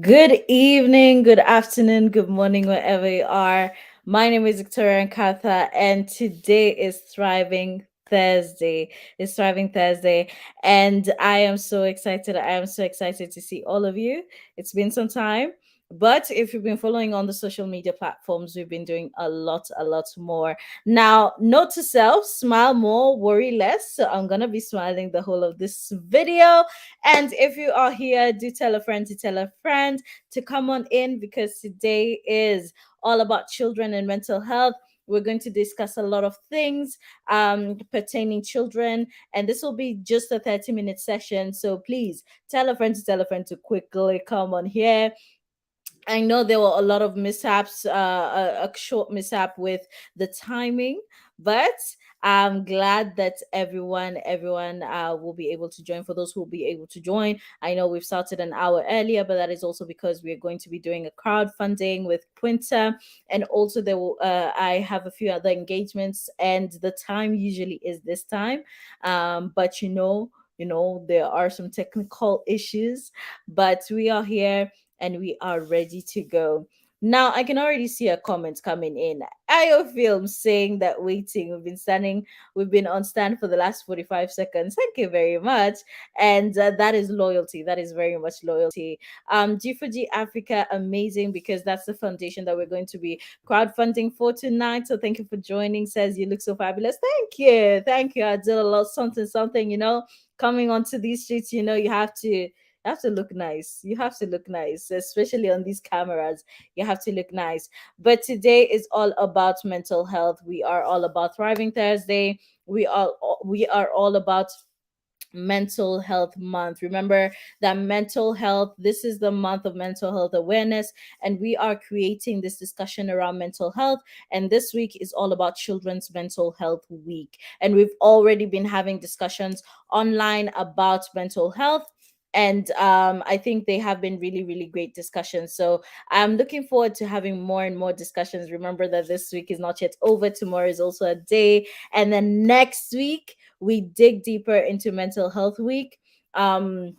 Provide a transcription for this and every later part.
Good evening, good afternoon, good morning, wherever you are. My name is Victoria and Katha, and today is Thriving Thursday. It's Thriving Thursday, and I am so excited. I am so excited to see all of you. It's been some time. But if you've been following on the social media platforms, we've been doing a lot more. Now, note to self, smile more, worry less. So I'm going to be smiling the whole of this video. And if you are here, do tell a friend to tell a friend to come on in because today is all about children and mental health. We're going to discuss a lot of things pertaining children, and this will be just a 30-minute session. So please tell a friend to tell a friend to quickly come on here. I know there were a lot of mishaps, a short mishap with the timing, but I'm glad that everyone will be able to join. For those who will be able to join, I know we've started an hour earlier, but that is also because we are going to be doing a crowdfunding with Quinta, and also there will. I have a few other engagements, and the time usually is this time, but there are some technical issues, but we are here and we are ready to go. Now, I can already see a comment coming in. IO Film saying that waiting. We've been on stand for the last 45 seconds. Thank you very much. And that is loyalty. That is very much loyalty. G4G Africa, amazing because that's the foundation that we're going to be crowdfunding for tonight. So thank you for joining. Says you look so fabulous. Thank you. Thank you. I did a lot, something, coming onto these streets, you have to look nice. You have to look nice, especially on these cameras. You have to look nice. But today is all about mental health. We are all about Thriving Thursday. We are all about mental health month. Remember that mental health, this is the month of mental health awareness, and we are creating this discussion around mental health. And this week is all about Children's Mental Health Week. And we've already been having discussions online about mental health, and I think they have been really, really great discussions. So I'm looking forward to having more and more discussions. Remember that this week is not yet over. Tomorrow is also a day, and then next week we dig deeper into Mental Health Week. Where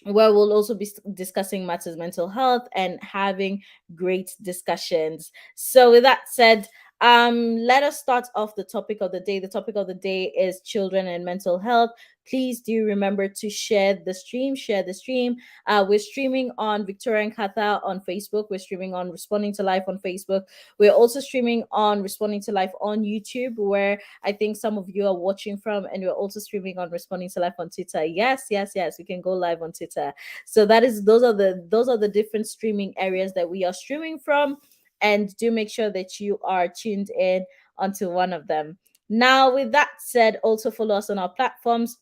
we'll also be discussing matters mental health and having great discussions. So with that said, let us start off the topic of the day. The topic of the day is children and mental health. Please do remember to share the stream. We're streaming on Victoria and Katha on Facebook. We're streaming on Responding to Life on Facebook. We're also streaming on Responding to Life on YouTube, where I think some of you are watching from, and we're also streaming on Responding to Life on Twitter. Yes, yes, yes, we can go live on Twitter. So those are the different streaming areas that we are streaming from, and do make sure that you are tuned in onto one of them. Now, with that said, also follow us on our platforms,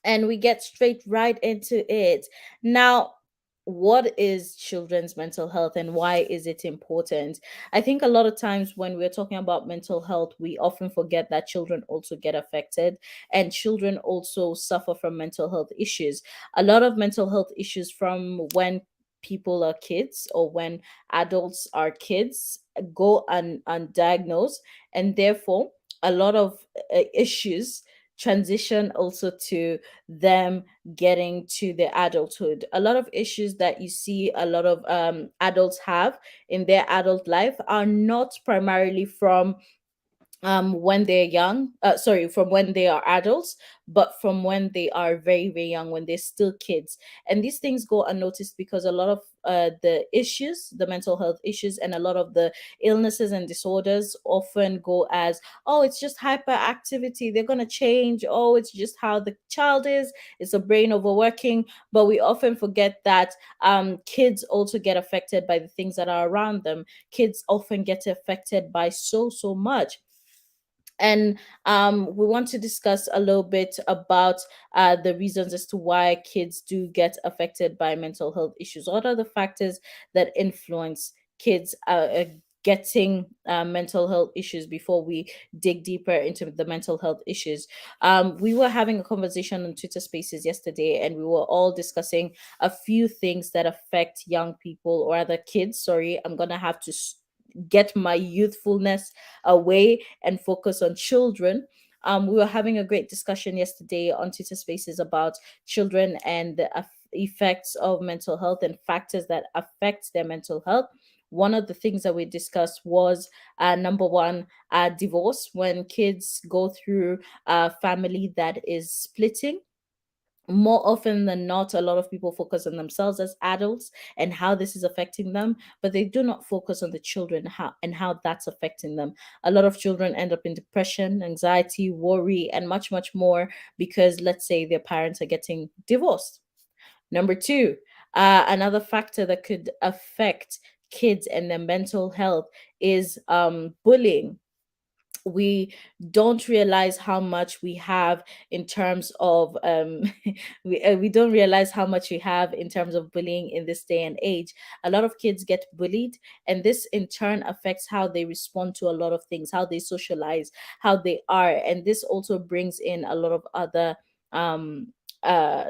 and we get straight right into it. Now, what is children's mental health and why is it important? I think a lot of times when we're talking about mental health, we often forget that children also get affected, and children also suffer from mental health issues. A lot of mental health issues from when people are kids or when adults are kids go undiagnosed, and therefore a lot of issues transition also to them getting to their adulthood. A lot of issues that you see a lot of adults have in their adult life are not primarily from when they're young, from when they are adults, but from when they are very, very young, when they're still kids. And these things go unnoticed because a lot of the mental health issues, and a lot of the illnesses and disorders often go as, oh, it's just hyperactivity, they're going to change, oh, it's just how the child is, it's a brain overworking. But we often forget that kids also get affected by the things that are around them. Kids often get affected by so much. And we want to discuss a little bit about the reasons as to why kids do get affected by mental health issues. What are the factors that influence kids getting mental health issues before we dig deeper into the mental health issues? We were having a conversation on Twitter Spaces yesterday, and we were all discussing a few things that affect young people, or other kids. Sorry, I'm going to have to get my youthfulness away and focus on children. We were having a great discussion yesterday on Twitter Spaces about children and effects of mental health and factors that affect their mental health. One of the things that we discussed was number one, divorce. When kids go through a family that is splitting, more often than not, a lot of people focus on themselves as adults and how this is affecting them, but they do not focus on the children, how that's affecting them. A lot of children end up in depression, anxiety, worry, and much, much more because, let's say, their parents are getting divorced. Number two, another factor that could affect kids and their mental health is bullying. We don't realize how much we have in terms of we don't realize how much we have in terms of bullying in this day and age. A lot of kids get bullied, and this in turn affects how they respond to a lot of things, how they socialize, how they are, and this also brings in a lot of other um uh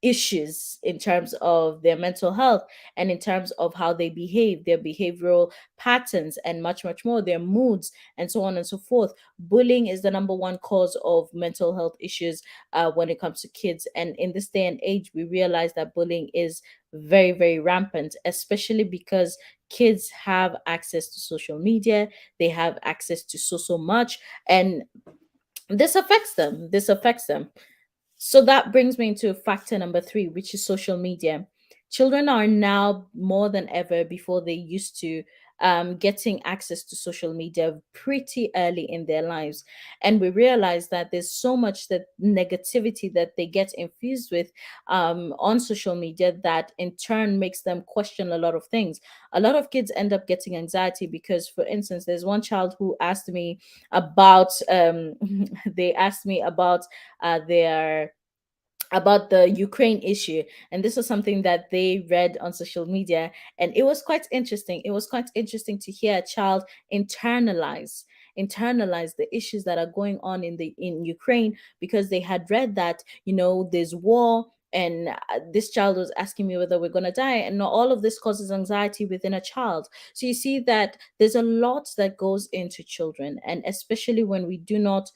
issues in terms of their mental health and in terms of how they behave, their behavioral patterns, and much, much more, their moods, and so on and so forth. Bullying is the number one cause of mental health issues when it comes to kids. And in this day and age, we realize that bullying is very, very rampant, especially because kids have access to social media, they have access to so much, and this affects them. This affects them. So that brings me into factor number three, which is social media. Children are now more than ever before they used to getting access to social media pretty early in their lives. And we realize that there's so much that negativity that they get infused with on social media that in turn makes them question a lot of things. A lot of kids end up getting anxiety because, for instance, there's one child who asked me about, they asked me their about the Ukraine issue. And this was something that they read on social media. And it was quite interesting. It was quite interesting to hear a child internalize the issues that are going on in Ukraine because they had read that, there's war. And this child was asking me whether we're going to die. And not all of this causes anxiety within a child. So you see that there's a lot that goes into children. And especially when we do not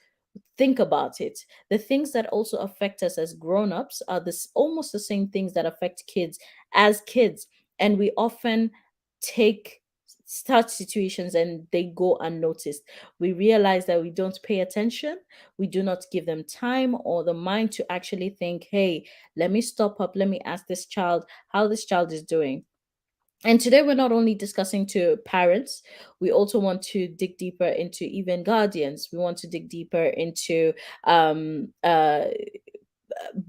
think about it, the things that also affect us as grown-ups are this almost the same things that affect kids as kids, and we often take such situations and they go unnoticed. We realize that we don't pay attention, we do not give them time or the mind to actually think, hey, let me stop up, let me ask this child how this child is doing. And today we're not only discussing to parents, we also want to dig deeper into even guardians. We want to dig deeper into um, uh,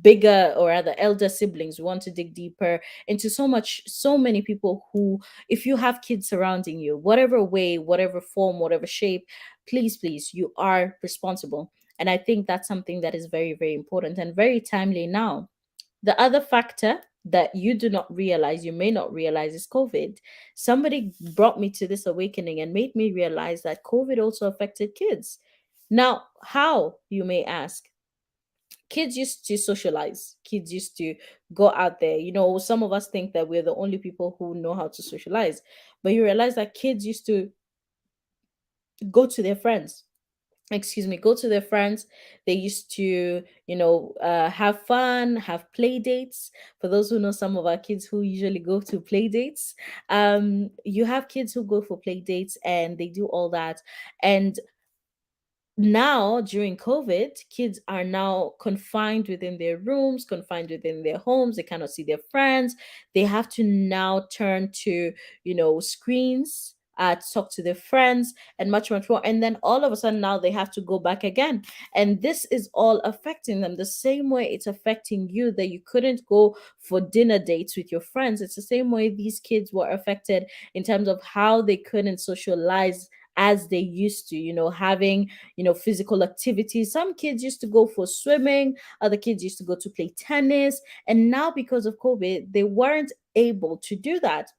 bigger or rather elder siblings. We want to dig deeper into so many people who, if you have kids surrounding you, whatever way, whatever form, whatever shape, please, you are responsible. And I think that's something that is very, very important and very timely now. The other factor that you do not realize, you may not realize, is COVID. Somebody brought me to this awakening and made me realize that COVID also affected kids. Now, how, you may ask? Kids used to socialize, kids used to go out there. Some of us think that we're the only people who know how to socialize, but you realize that kids used to go to their friends, go to their friends. They used to have fun, have play dates. For those who know some of our kids who usually go to play dates, you have kids who go for play dates and they do all that. And now during COVID, kids are now confined within their rooms, confined within their homes. They cannot see their friends. They have to now turn to screens to talk to their friends and much, much more. And then all of a sudden now they have to go back again. And this is all affecting them the same way it's affecting you, that you couldn't go for dinner dates with your friends. It's the same way these kids were affected in terms of how they couldn't socialize as they used to, having physical activities. Some kids used to go for swimming, other kids used to go to play tennis, and now because of COVID they weren't able to do that.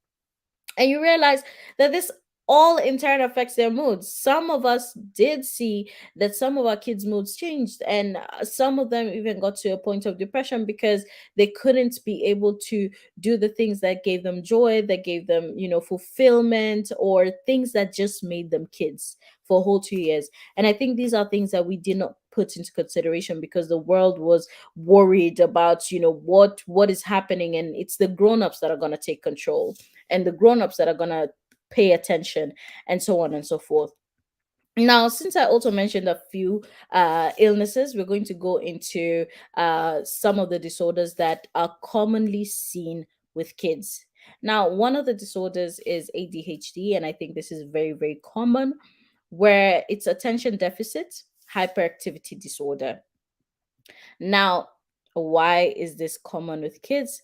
And you realize that this all in turn affects their moods. Some of us did see that some of our kids' moods changed, and some of them even got to a point of depression because they couldn't be able to do the things that gave them joy, that gave them, fulfillment, or things that just made them kids for a whole 2 years. And I think these are things that we did not put into consideration because the world was worried about, what is happening, and it's the grown-ups that are going to take control, and the grown-ups that are going to pay attention, and so on and so forth. Now, since I also mentioned a few illnesses, we're going to go into some of the disorders that are commonly seen with kids. Now, one of the disorders is ADHD, and I think this is very, very common, where it's attention deficit hyperactivity disorder. Now, why is this common with kids?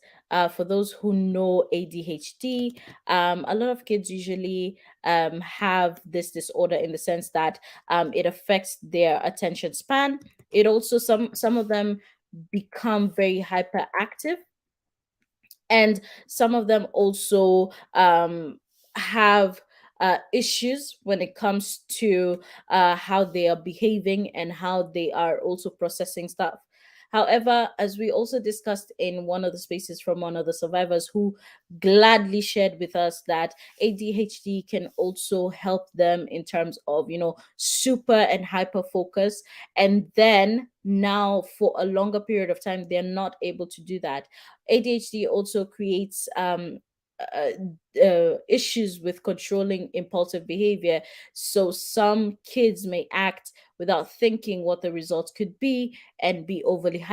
For those who know ADHD, a lot of kids usually have this disorder in the sense that it affects their attention span. It also some of them become very hyperactive, and some of them also have issues when it comes to how they are behaving and how they are also processing stuff. However, as we also discussed in one of the spaces from one of the survivors who gladly shared with us that ADHD can also help them in terms of, super and hyper focus. And then now, for a longer period of time, they're not able to do that. ADHD also creates issues with controlling impulsive behavior. So some kids may act without thinking what the results could be and be overly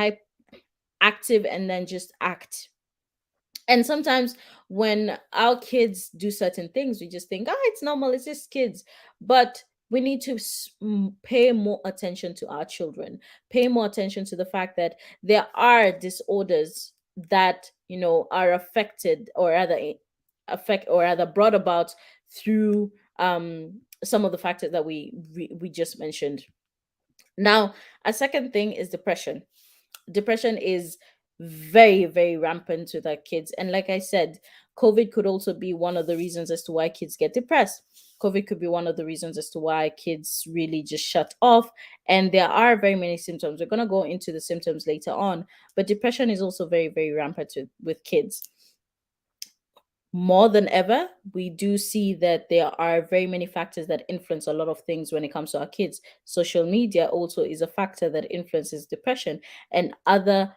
active and then just act. And sometimes when our kids do certain things, we just think, it's normal, it's just kids. But we need to pay more attention to our children, pay more attention to the fact that there are disorders that, are affected or rather brought about through some of the factors that we just mentioned. Now, a second thing is depression. Depression is very, very rampant with our kids. And like I said, COVID could also be one of the reasons as to why kids get depressed. COVID could be one of the reasons as to why kids really just shut off. And there are very many symptoms. We're going to go into the symptoms later on. But depression is also very, very rampant with kids. More than ever, we do see that there are very many factors that influence a lot of things when it comes to our kids. Social media also is a factor that influences depression and other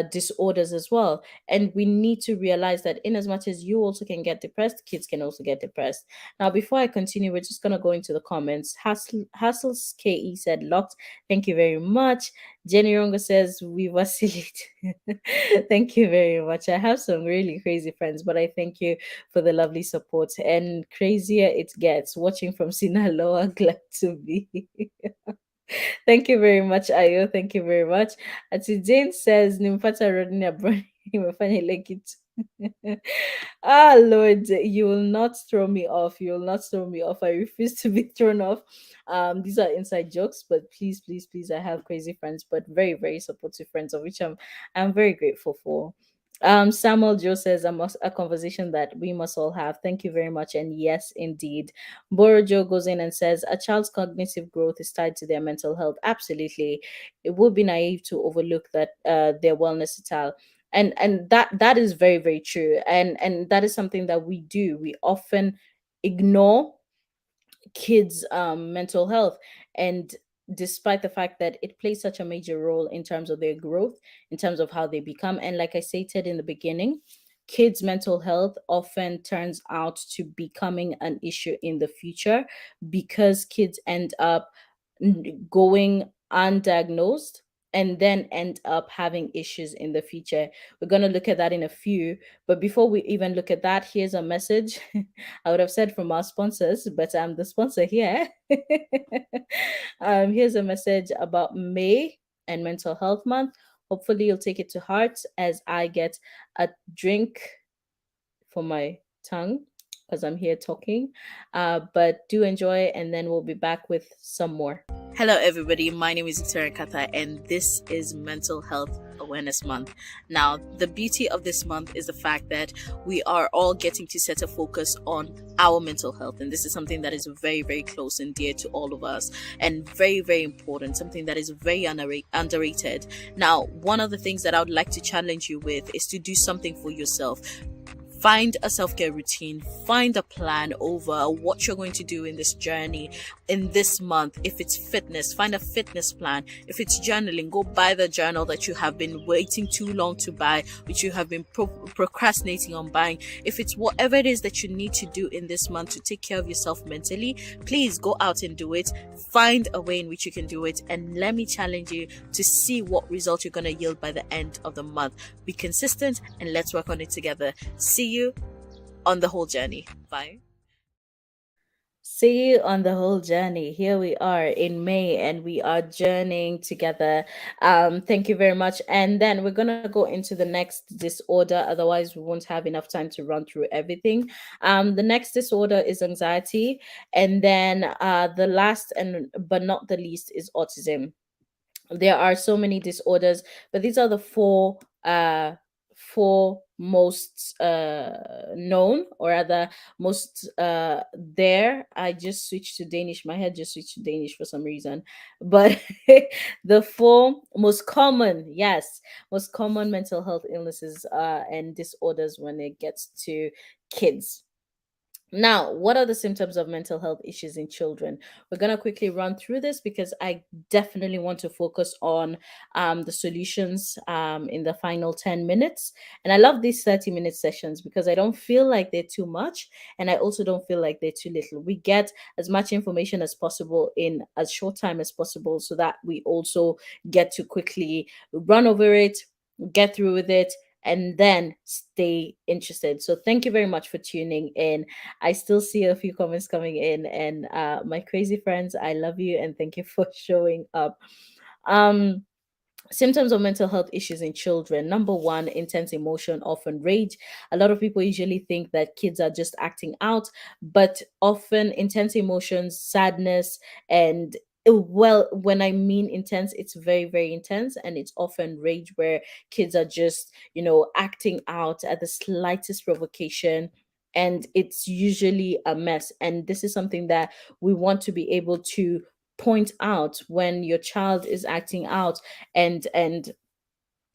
disorders as well. And we need to realize that in as much as you also can get depressed, kids can also get depressed. Now, before I continue, we're just going to go into the comments. Hassles KE said locked. Thank you very much. Jenny Rongo says we vacillate. Thank you very much. I have some really crazy friends, but I thank you for the lovely support. And crazier it gets. Watching from Sinaloa, glad to be. Thank you very much, Ayo. Thank you very much. Ati Jane says, Nimpata Rodney Abroni, like it. Lord, you will not throw me off. You will not throw me off. I refuse to be thrown off. These are inside jokes, but please, please, please, I have crazy friends, but very, very supportive friends, of which I'm very grateful for. Samuel Joe says a conversation that we must all have. Thank you very much. And yes, indeed. Boro Joe goes in and says a child's cognitive growth is tied to their mental health. Absolutely. It would be naive to overlook that their wellness is tal. And that is very, very true. And that is something that we do. We often ignore kids' mental health. And despite the fact that it plays such a major role in terms of their growth, in terms of how they become, and like I stated in the beginning, kids' mental health often turns out to becoming an issue in the future because kids end up going undiagnosed and then end up having issues in the future. We're going to look at that in a few. But before we even look at that, here's a message I would have said from our sponsors, but I'm the sponsor here. Here's a message about May and Mental Health Month. Hopefully, you'll take it to heart as I get a drink for my tongue because I'm here talking. But do enjoy, and then we'll be back with some more. Hello, everybody. My name is Victoria Kata, and this is Mental Health Awareness Month. Now, the beauty of this month is the fact that we are all getting to set a focus on our mental health, and this is something that is very, very close and dear to all of us, and very, very important, something that is very underrated. Now, one of the things that I would like to challenge you with is to do something for yourself. Find a self-care routine, find a plan over what you're going to do in this journey, in this month. If it's fitness, find a fitness plan. If it's journaling, go buy the journal that you have been waiting too long to buy, which you have been procrastinating on buying. If it's whatever it is that you need to do in this month to take care of yourself mentally, please go out and do it. Find a way in which you can do it, and let me challenge you to see what result you're going to yield by the end of the month. Be consistent and let's work on it together. See you on the whole journey. Bye. See you on the whole journey. Here we are in May and we are journeying together. Thank you very much. And then we're going to go into the next disorder. Otherwise, we won't have enough time to run through everything. The next disorder is anxiety. And then the last and but not the least is autism. There are so many disorders, but these are the four most known, or rather most there. I just switched to Danish. My head just switched to Danish for some reason. But the four most common, yes, most common mental health illnesses and disorders when it gets to kids. Now, what are the symptoms of mental health issues in children? We're going to quickly run through this because I definitely want to focus on the solutions in the final 10 minutes. And I love these 30-minute sessions because I don't feel like they're too much, and I also don't feel like they're too little. We get as much information as possible in as short time as possible so that we also get to quickly run over it, get through with it, and then stay interested. So thank you very much for tuning in. I still see a few comments coming in, and my crazy friends, I love you and thank you for showing up. Um, Symptoms of mental health issues in children. Number one, intense emotion, often rage. A lot of people usually think that kids are just acting out, but often intense emotions, sadness, and well, when I mean intense, it's very, very intense, and it's often rage where kids are just, acting out at the slightest provocation. And it's usually a mess. And this is something that we want to be able to point out when your child is acting out and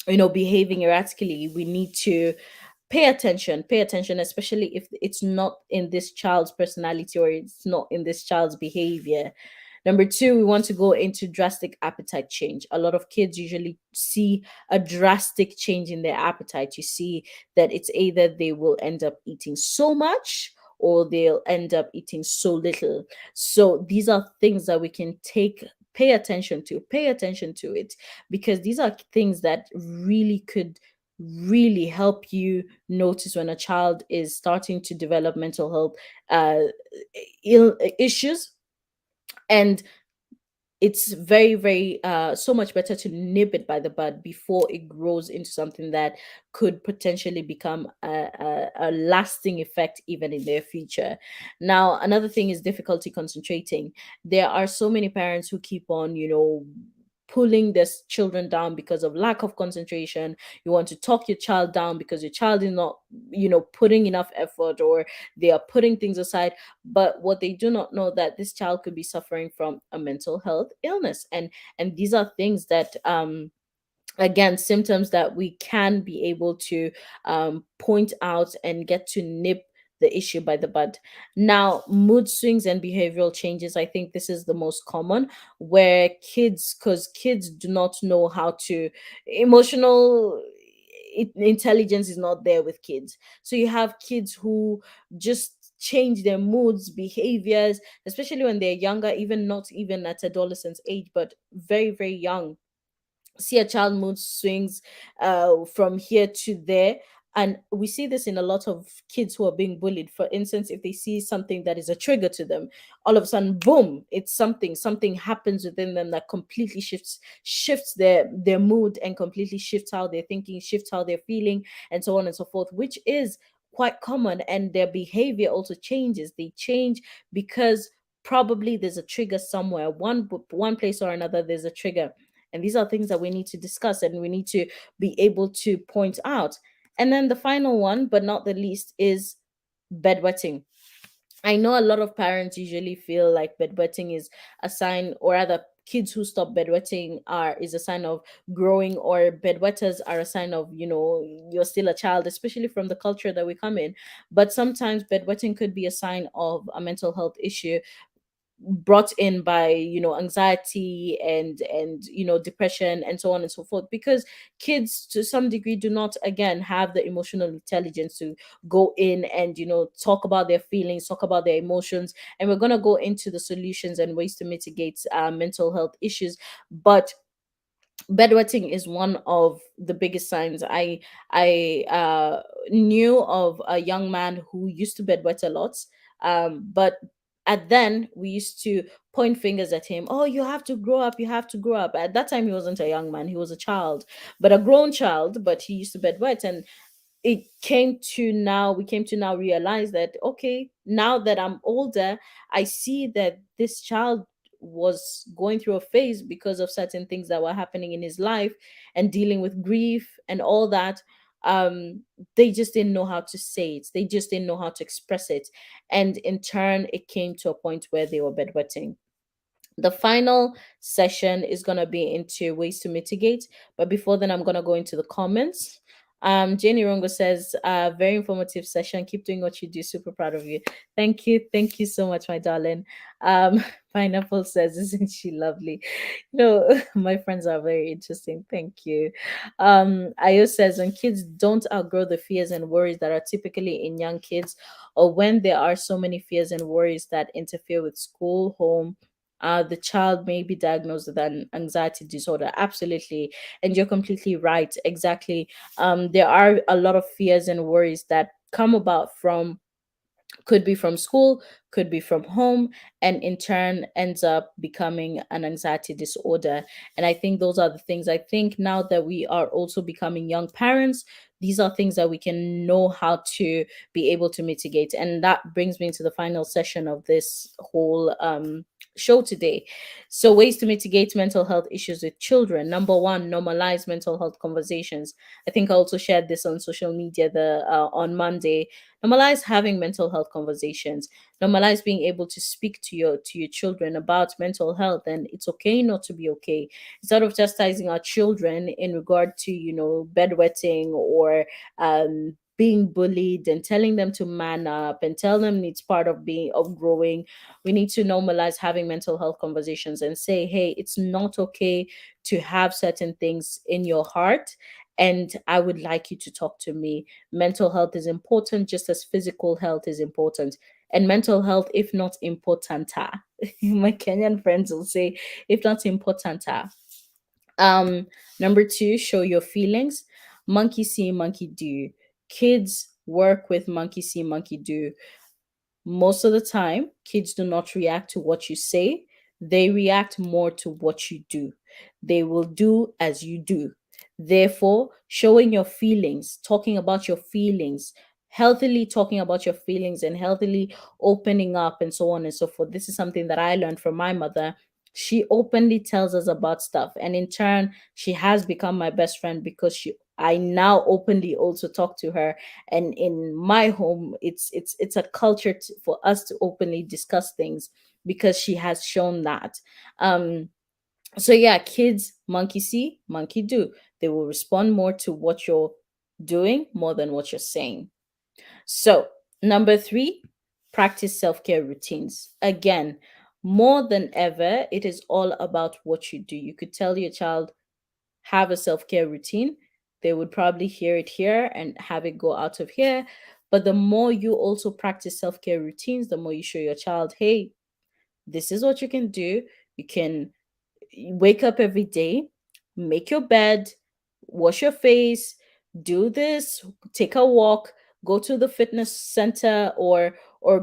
behaving erratically. We need to pay attention, especially if it's not in this child's personality or it's not in this child's behavior. Number two, we want to go into drastic appetite change. A lot of kids usually see a drastic change in their appetite. You see that it's either they will end up eating so much or they'll end up eating so little. So these are things that we can pay attention to it, because these are things that really could really help you notice when a child is starting to develop mental health uh, issues. And it's very, very so much better to nip it by the bud before it grows into something that could potentially become a lasting effect even in their future. Now, another thing is difficulty concentrating. There are so many parents who keep on, pulling their children down because of lack of concentration. You want to talk your child down because your child is not, putting enough effort, or they are putting things aside. But what they do not know, that this child could be suffering from a mental health illness. And these are things that again, symptoms that we can be able to point out and get to nip the issue by the bud. Now, mood swings and behavioral changes, I think this is the most common, where because kids do not know how to, emotional intelligence is not there with kids. So you have kids who just change their moods, behaviors, especially when they're younger, even not even at adolescence age, but very, very young. See a child mood swings from here to there. And we see this in a lot of kids who are being bullied. For instance, if they see something that is a trigger to them, all of a sudden, boom, it's something happens within them that completely shifts their mood, and completely shifts how they're thinking, shifts how they're feeling, and so on and so forth, which is quite common. And their behavior also changes. They change because probably there's a trigger somewhere, one place or another. There's a trigger, and these are things that we need to discuss and we need to be able to point out. And then the final one, but not the least, is bedwetting. I know a lot of parents usually feel like bedwetting is a sign, or rather, kids who stop bedwetting are is a sign of growing, or bedwetters are a sign of, you're still a child, especially from the culture that we come in. But sometimes bedwetting could be a sign of a mental health issue brought in by, anxiety and depression and so on and so forth, because kids to some degree do not, again, have the emotional intelligence to go in and, talk about their feelings, talk about their emotions. And we're going to go into the solutions and ways to mitigate mental health issues. But bedwetting is one of the biggest signs. I knew of a young man who used to bedwet a lot, but at then we used to point fingers at him. Oh, you have to grow up, you have to grow up. At that time he wasn't a young man, he was a child, but a grown child, but he used to bedwet. And we came to now realize that, okay, now that I'm older, I see that this child was going through a phase because of certain things that were happening in his life and dealing with grief and all that. They just didn't know how to say it, they just didn't know how to express it, and in turn it came to a point where they were bedwetting. The final session is going to be into ways to mitigate. But before then, I'm going to go into the comments. Jenny Rongo says, very informative session. Keep doing what you do. Super proud of you. Thank you. Thank you so much, my darling. Pineapple says, isn't she lovely? My friends are very interesting. Thank you. Ayo says, when kids don't outgrow the fears and worries that are typically in young kids, or when there are so many fears and worries that interfere with school, home, the child may be diagnosed with an anxiety disorder. Absolutely. And you're completely right. Exactly. There are a lot of fears and worries that come about from, could be from school, could be from home, and in turn ends up becoming an anxiety disorder. And I think those are the things, I think now that we are also becoming young parents, these are things that we can know how to be able to mitigate. And that brings me to the final session of this whole show today. So, ways to mitigate mental health issues with children. Number one, normalize mental health conversations. I think I also shared this on social media on Monday. Normalize having mental health conversations. Normalize being able to speak to your children about mental health, and it's okay not to be okay. Instead of chastising our children in regard to, bedwetting or being bullied, and telling them to man up and tell them it's part of being of growing, we need to normalize having mental health conversations and say, hey, it's not okay to have certain things in your heart, and I would like you to talk to me. Mental health is important just as physical health is important. And mental health, if not importanter, my Kenyan friends will say, if not importanter. Um, Number two, show your feelings. Monkey see, monkey do. Kids work with monkey see, monkey do. Most of the time, kids do not react to what you say, they react more to what you do. They will do as you do. Therefore, showing your feelings, talking about your feelings, healthily talking about your feelings and healthily opening up and so on and so forth. This is something that I learned from my mother. She openly tells us about stuff, and in turn, she has become my best friend because I now openly also talk to her. And in my home, it's a culture for us to openly discuss things because she has shown that. So yeah, kids monkey see, monkey do. They will respond more to what you're doing more than what you're saying. So number three, practice self-care routines. Again, more than ever, it is all about what you do. You could tell your child, have a self-care routine. They would probably hear it here and have it go out of here. But the more you also practice self-care routines, the more you show your child, hey, this is what you can do. You can wake up every day, make your bed, wash your face, do this, take a walk, go to the fitness center, or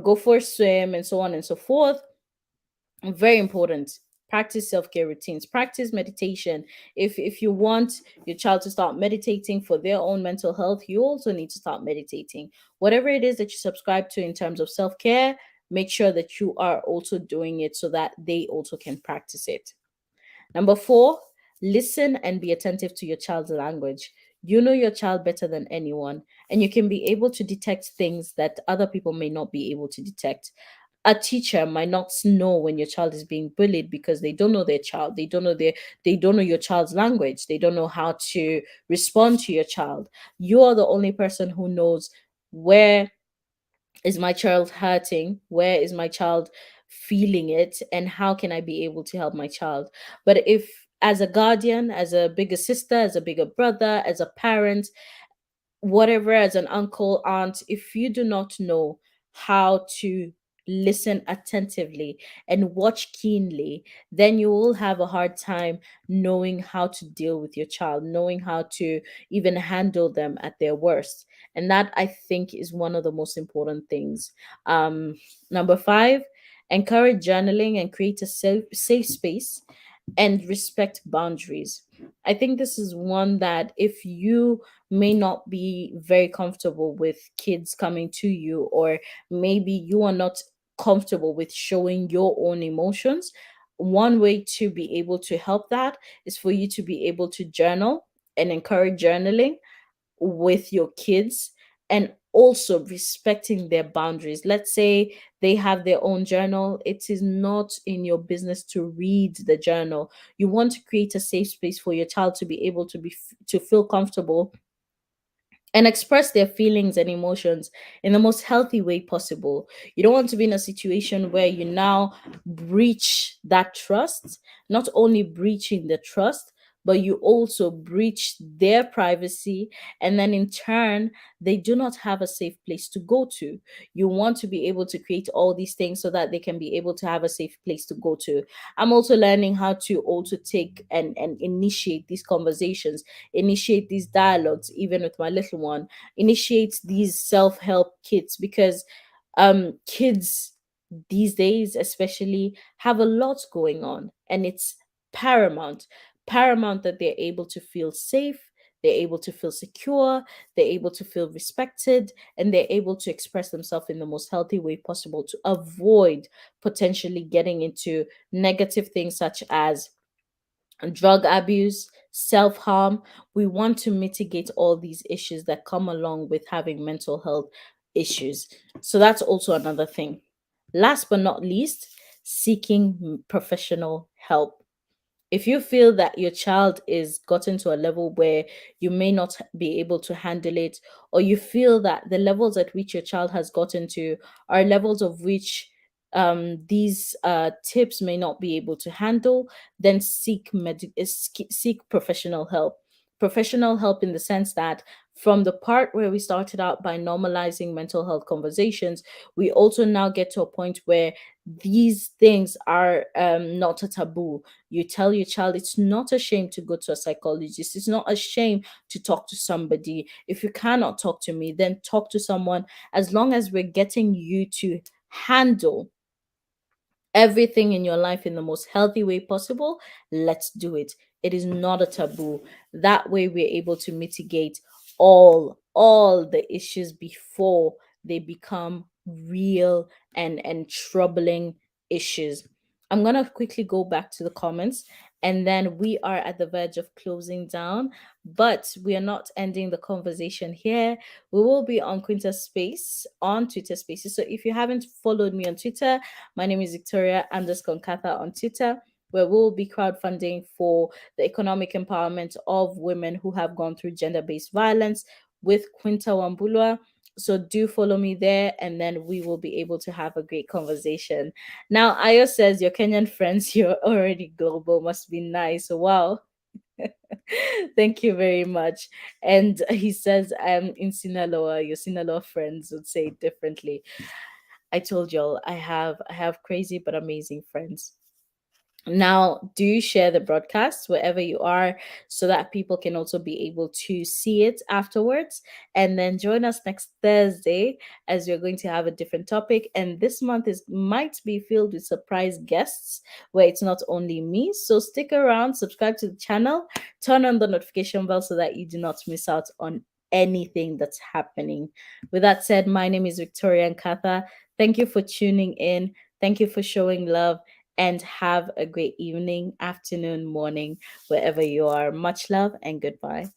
go for a swim, and so on and so forth. Very important. Practice self-care routines, practice meditation. If you want your child to start meditating for their own mental health, you also need to start meditating. Whatever it is that you subscribe to in terms of self-care, make sure that you are also doing it so that they also can practice it. Number four, listen and be attentive to your child's language. You know your child better than anyone, and you can be able to detect things that other people may not be able to detect. A teacher might not know when your child is being bullied because they don't know their child. They don't know your child's language. They don't know how to respond to your child. You are the only person who knows where is my child hurting, where is my child feeling it, and how can I be able to help my child. But if, as a guardian, as a bigger sister, as a bigger brother, as a parent, whatever, as an uncle, aunt, if you do not know how to listen attentively and watch keenly, then you will have a hard time knowing how to deal with your child, knowing how to even handle them at their worst. And that, I think, is one of the most important things. Number five, encourage journaling and create a safe space and respect boundaries. I think this is one that, if you may not be very comfortable with kids coming to you, or maybe you are not comfortable with showing your own emotions, one way to be able to help that is for you to be able to journal and encourage journaling with your kids, and also respecting their boundaries. Let's say they have their own journal. It is not in your business to read the journal. You want to create a safe space for your child to be able to feel comfortable and express their feelings and emotions in the most healthy way possible. You don't want to be in a situation where you now breach that trust, not only breaching the trust, but you also breach their privacy. And then in turn, they do not have a safe place to go to. You want to be able to create all these things so that they can be able to have a safe place to go to. I'm also learning how to also take and initiate these conversations, initiate these dialogues, even with my little one, initiate these self-help kits, because kids these days especially have a lot going on, and it's paramount that they're able to feel safe, they're able to feel secure, they're able to feel respected, and they're able to express themselves in the most healthy way possible to avoid potentially getting into negative things such as drug abuse, self harm. We want to mitigate all these issues that come along with having mental health issues. So that's also another thing. Last but not least, seeking professional help. If you feel that your child is gotten to a level where you may not be able to handle it, or you feel that the levels at which your child has gotten to are levels of which these tips may not be able to handle, then seek professional help. Professional help in the sense that, from the part where we started out by normalizing mental health conversations, we also now get to a point where these things are not a taboo. You tell your child it's not a shame to go to a psychologist, it's not a shame to talk to somebody. If you cannot talk to me, then talk to someone. As long as we're getting you to handle everything in your life in the most healthy way possible, let's do it. It is not a taboo. That way we're able to mitigate all the issues before they become real and troubling issues. I'm going to quickly go back to the comments, and then we are at the verge of closing down, but we are not ending the conversation here. We will be on Quinta Space on Twitter Spaces. So if you haven't followed me on Twitter, my name is Victoria underscore Katha on Twitter, where we'll be crowdfunding for the economic empowerment of women who have gone through gender based violence with Quinta Wambulwa. So do follow me there, and then we will be able to have a great conversation. Now, Ayo says your Kenyan friends, you're already global. Must be nice. Wow. Thank you very much. And he says, I'm in Sinaloa. Your Sinaloa friends would say it differently. I told y'all I have crazy but amazing friends. Now, do share the broadcast wherever you are so that people can also be able to see it afterwards. And then join us next Thursday, as we're going to have a different topic. And this month is might be filled with surprise guests where it's not only me. So stick around, subscribe to the channel, turn on the notification bell so that you do not miss out on anything that's happening. With that said, my name is Victoria Nkatha. Thank you for tuning in. Thank you for showing love, and have a great evening, afternoon, morning, wherever you are. Much love and goodbye.